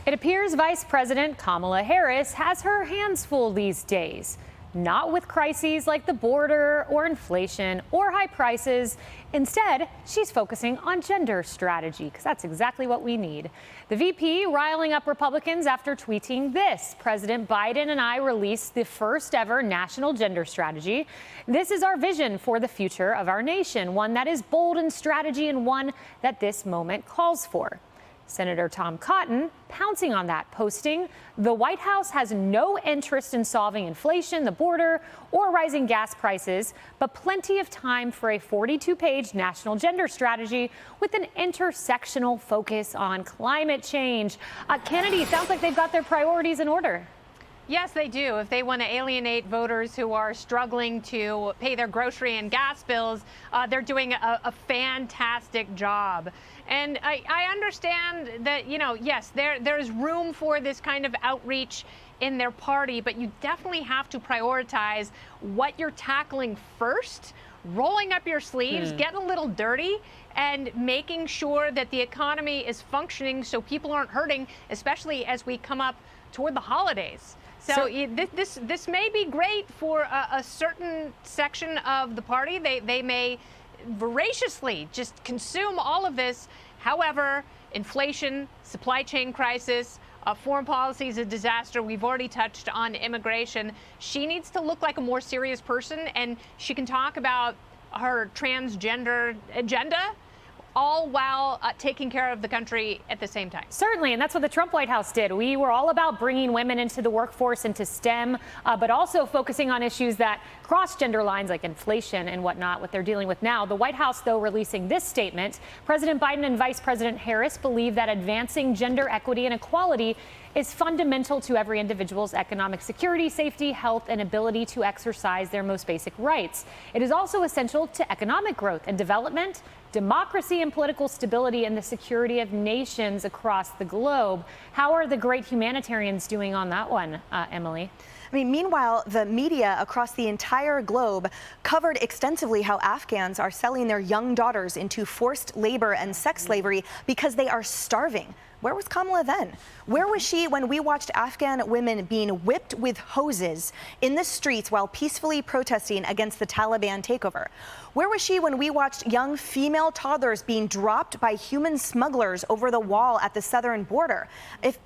It appears Vice President Kamala Harris has her hands full these days. Not with crises like the border or inflation or high prices. Instead, she's focusing on gender strategy, because that's exactly what we need. The VP riling up Republicans after tweeting this: President Biden and I released the first ever national gender strategy. This is our vision for the future of our nation, one that is bold in strategy and one that this moment calls for. Senator Tom Cotton pouncing on that, posting, "The White House has no interest in solving inflation, the border, or rising gas prices, but plenty of time for a 42-page national gender strategy with an intersectional focus on climate change." Kennedy, sounds like they've got their priorities in order. Yes, they do. If they want to alienate voters who are struggling to pay their grocery and gas bills, they're doing a fantastic job. And I understand that, yes, there's room for this kind of outreach in their party, but you definitely have to prioritize what you're tackling first, rolling up your sleeves, getting a little dirty, and making sure that the economy is functioning so people aren't hurting, especially as we come up toward the holidays. So this may be great for a certain section of the party. They may voraciously just consume all of this. However, inflation, supply chain crisis, foreign policy is a disaster. We've already touched on immigration. She needs to look like a more serious person, and she can talk about her transgender agenda, all while taking care of the country at the same time. Certainly, and that's what the Trump White House did. We were all about bringing women into the workforce, into STEM, but also focusing on issues that cross gender lines like inflation and whatnot, what they're dealing with now. The White House, though, releasing this statement: President Biden and Vice President Harris believe that advancing gender equity and equality is fundamental to every individual's economic security, safety, health, and ability to exercise their most basic rights. It is also essential to economic growth and development, democracy and political stability, and the security of nations across the globe. How are the great humanitarians doing on that one, Emily? Meanwhile, the media across the entire globe covered extensively how Afghans are selling their young daughters into forced labor and sex slavery because they are starving. Where was Kamala then? Where was she when we watched Afghan women being whipped with hoses in the streets while peacefully protesting against the Taliban takeover? Where was she when we watched young female toddlers being dropped by human smugglers over the wall at the southern border?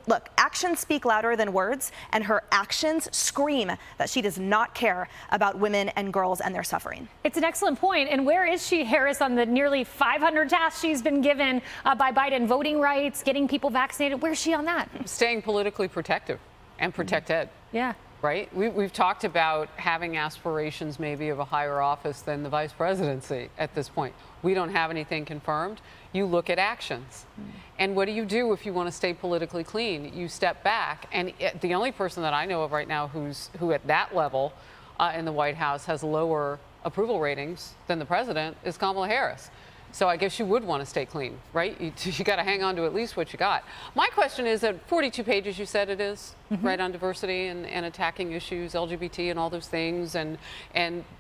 Look, actions speak louder than words, and her actions scream that she does not care about women and girls and their suffering. It's an excellent point. And where is she, Harris, on the nearly 500 tasks she's been given by Biden? Voting rights, getting people vaccinated. Where's she on that? Staying politically protective and protected. Yeah. Right? We've talked about having aspirations maybe of a higher office than the vice presidency at this point. We don't have anything confirmed. You look at actions. And what do you do if you want to stay politically clean? You step back. And the only person that I know of right now who at that level in the White House has lower approval ratings than the president is Kamala Harris. So I guess you would want to stay clean, right? You got to hang on to at least what you got. My question is that 42 pages you said it is, right, on diversity and attacking issues, LGBT and all those things, and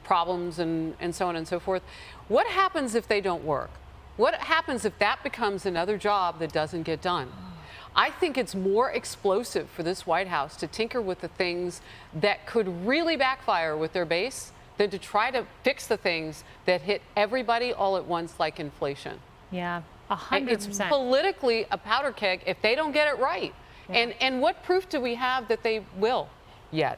problems and so on and so forth. What happens if they don't work? What happens if that becomes another job that doesn't get done? I think it's more explosive for this White House to tinker with the things that could really backfire with their base than to try to fix the things that hit everybody all at once, like inflation. Yeah, 100%. It's politically a powder keg if they don't get it right. Yeah. And what proof do we have that they will yet?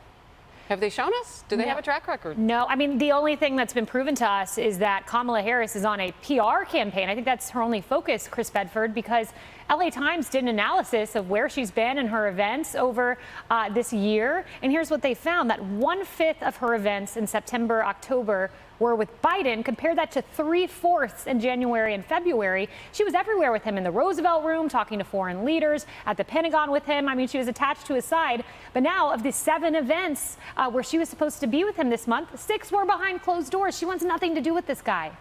Have they shown us? Do they have a track record? No, the only thing that's been proven to us is that Kamala Harris is on a PR campaign. I think that's her only focus, Chris Bedford, because LA Times did an analysis of where she's been in her events over this year. And here's what they found: that 1/5 of her events in September, October were with Biden. Compare that to 3/4 in January and February. She was everywhere with him, in the Roosevelt Room, talking to foreign leaders, at the Pentagon with him. She was attached to his side. But now, of the 7 events where she was supposed to be with him this month, 6 were behind closed doors. She wants nothing to do with this guy.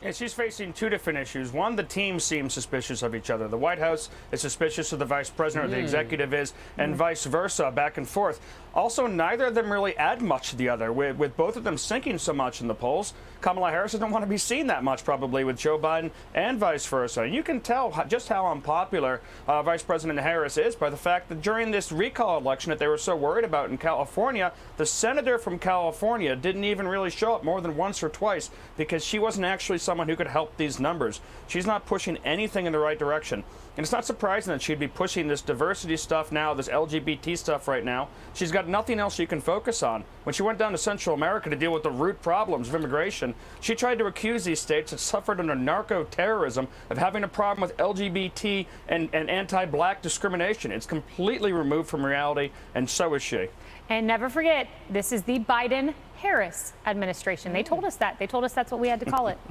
Yeah, she's facing two different issues. One, the team seems suspicious of each other. The White House is suspicious of the vice president, or the executive is, and vice versa, back and forth. Also, neither of them really add much to the other, with both of them sinking so much in the polls. Kamala Harris doesn't want to be seen that much, probably, with Joe Biden and vice versa. And you can tell just how unpopular Vice President Harris is by the fact that during this recall election that they were so worried about in California, the senator from California didn't even really show up more than once or twice because she wasn't actually someone who could help these numbers. She's not pushing anything in the right direction. And it's not surprising that she'd be pushing this diversity stuff now, this LGBT stuff right now. She's got nothing else she can focus on. When she went down to Central America to deal with the root problems of immigration, she tried to accuse these states that suffered under narco-terrorism of having a problem with LGBT and anti-black discrimination. It's completely removed from reality, and so is she. And never forget, this is the Biden-Harris administration. They told us that. They told us that's what we had to call it.